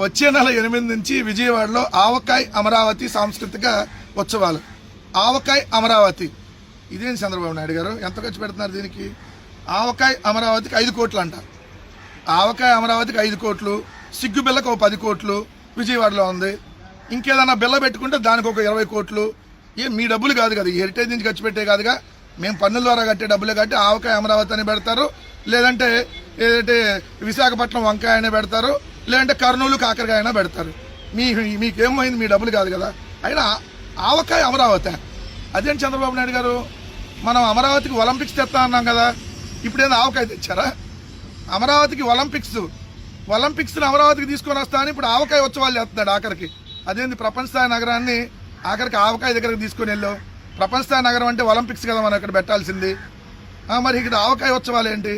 వచ్చే నెల 8 నుంచి విజయవాడలో ఆవకాయ్ అమరావతి సాంస్కృతిక ఉత్సవాలు. ఆవకాయ్ అమరావతి ఇదేం చంద్రబాబు నాయుడు గారు ఎంత ఖర్చు పెడుతున్నారు దీనికి? ఆవకాయ్ అమరావతికి 5 కోట్లు అంట. ఆవకాయ్ అమరావతికి 5 కోట్లు, సిగ్గు బిళ్ళకు 10 కోట్లు విజయవాడలో ఉంది. ఇంకేదన్నా బిల్ల పెట్టుకుంటే దానికి ఒక 20 కోట్లు. మీ డబ్బులు కాదు కదా, ఈ హెరిటేజ్ నుంచి ఖర్చు పెట్టే కాదుగా, మేము పన్నుల ద్వారా కట్టే డబ్బులే కట్టి ఆవకాయ అమరావతి అని పెడతారు, లేదంటే ఏదంటే విశాఖపట్నం వంకాయ అయినా పెడతారు, లేదంటే కర్నూలు కాకరకాయ అయినా పెడతారు. మీకేమైంది? మీ డబ్బులు కాదు కదా. అయినా ఆవకాయ అమరావతి అదేంటి చంద్రబాబు నాయుడు గారు? మనం అమరావతికి ఒలింపిక్స్ తెస్తా అన్నాం కదా, ఇప్పుడేదో ఆవకాయ తెచ్చారా? అమరావతికి ఒలింపిక్స్ని అమరావతికి తీసుకొని వస్తా అని ఇప్పుడు ఆవకాయ ఉత్సవాలు చేస్తున్నాడు ఆఖరికి. అదేంది ప్రపంచ స్థాయి నగరాన్ని ఆఖరికి ఆవకాయ దగ్గరకు తీసుకొని వెళ్ళావు? ప్రపంచ స్థాయి నగరం అంటే ఒలింపిక్స్ కదా మనం ఇక్కడ పెట్టాల్సింది. మరి ఇక్కడ ఆవకాయ ఉత్సవాలు ఏంటి?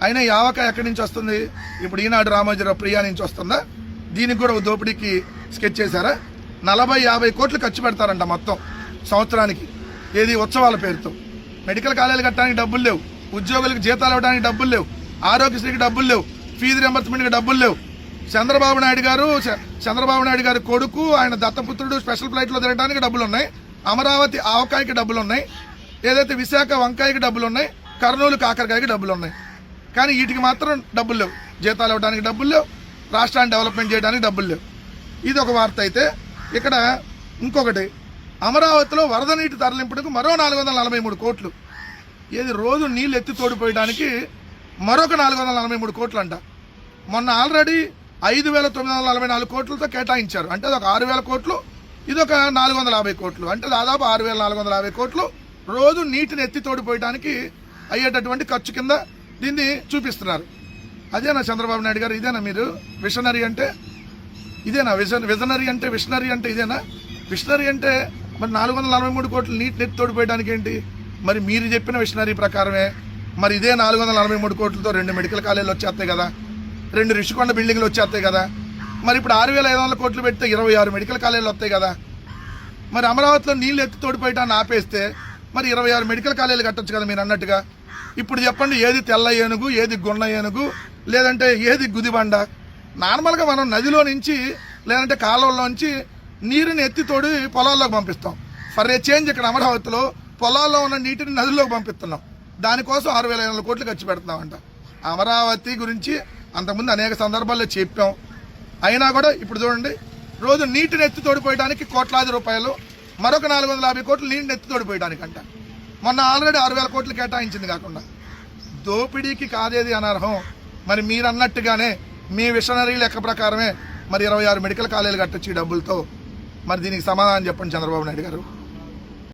అయినా ఈ ఆవకాయ ఎక్కడి నుంచి వస్తుంది? ఇప్పుడు ఈనాడు రామోజీరావు ప్రియా నుంచి వస్తుందా? దీనికి కూడా దోపిడీకి స్కెచ్ చేశారా? 40-50 కోట్లు ఖర్చు పెడతారంట మొత్తం సంవత్సరానికి. ఏది ఉత్సవాల పేరుతో. మెడికల్ కాలేజీలు కట్టడానికి డబ్బులు లేవు, ఉద్యోగులకు జీతాలు ఇవ్వడానికి డబ్బులు లేవు, ఆరోగ్యశ్రీకి డబ్బులు లేవు, ఫీజు రియంబర్స్మెంట్కి డబ్బులు లేవు. చంద్రబాబు నాయుడు గారి కొడుకు ఆయన దత్తపుత్రుడు స్పెషల్ ఫ్లైట్లో తిరగడానికి డబ్బులు ఉన్నాయి, అమరావతి ఆవకాయకి డబ్బులు ఉన్నాయి, ఏదైతే విశాఖ వంకాయకి డబ్బులు ఉన్నాయి, కర్నూలు కాకరకాయకి డబ్బులు ఉన్నాయి. కానీ వీటికి మాత్రం డబ్బులు లేవు, జీతాలు ఇవ్వడానికి డబ్బులు లేవు, రాష్ట్రాన్ని డెవలప్మెంట్ చేయడానికి డబ్బులు లేవు. ఇది ఒక వార్త అయితే, ఇక్కడ ఇంకొకటి అమరావతిలో వరద నీటి తరలింపులకు మరో 443 కోట్లు. ఏది రోజు నీళ్ళు ఎత్తి తోడిపోయడానికి మరొక 443 కోట్లు అంట. మొన్న ఆల్రెడీ 5,944 కోట్లతో కేటాయించారు. అంటే అది ఒక 6,000 కోట్లు, ఇదొక 450 కోట్లు, అంటే దాదాపు 6,450 కోట్లు రోజు నీటిని ఎత్తి తోడిపోయడానికి అయ్యేటటువంటి ఖర్చు కింద దీన్ని చూపిస్తున్నారు. అదేనా చంద్రబాబు నాయుడు గారు? ఇదేనా మీరు విషనరీ అంటే? ఇదేనా విజనరీ అంటే? విషనరీ అంటే ఇదేనా? విషనరీ అంటే మరి 443 కోట్లు నీటిని ఎత్తి తోడిపోయడానికి ఏంటి? మరి మీరు చెప్పిన విషనరీ ప్రకారమే మరి ఇదే 443 కోట్లతో 2 మెడికల్ కాలేజీలు వచ్చేస్తాయి కదా, 2 రిషికొండ బిల్డింగ్లు వచ్చేస్తాయి కదా. మరి ఇప్పుడు 6,500 కోట్లు పెడితే 26 మెడికల్ కాలేజీలు వస్తాయి కదా. మరి అమరావతిలో నీళ్ళు ఎత్తి తోడిపోయటాన్ని ఆపేస్తే మరి 26 మెడికల్ కాలేజీలు కట్టొచ్చు కదా మీరు అన్నట్టుగా. ఇప్పుడు చెప్పండి, ఏది తెల్ల ఏనుగు, ఏది గున్న ఏనుగు, లేదంటే ఏది గుదిబండ? నార్మల్గా మనం నదిలో నుంచి లేదంటే కాలువలోంచి నీరుని ఎత్తి తోడి పొలాల్లోకి పంపిస్తాం. ఫర్ ఏ చేంజ్ ఇక్కడ అమరావతిలో పొలాల్లో ఉన్న నీటిని నదుల్లోకి పంపిస్తున్నాం. దానికోసం 6,500 కోట్లు ఖర్చు పెడుతున్నామంట. అమరావతి గురించి అంతకుముందు అనేక సందర్భాల్లో చెప్పాం. అయినా కూడా ఇప్పుడు చూడండి, రోజు నీటిని ఎత్తి తోడిపోయడానికి కోట్లాది రూపాయలు, మరొక 450 కోట్లు నీటిని ఎత్తి తోడిపోయడానికంట. మొన్న ఆల్రెడీ 6,000 కోట్లు కేటాయించింది కాకుండా దోపిడీకి కాదేది అనర్హం. మరి మీరు అన్నట్టుగానే మీ విషనరీ లెక్క ప్రకారమే మరి 26 మెడికల్ కాలేజీలు కట్టొచ్చు ఈ డబ్బులతో. మరి దీనికి సమాధానం చెప్పండి చంద్రబాబు నాయుడు గారు.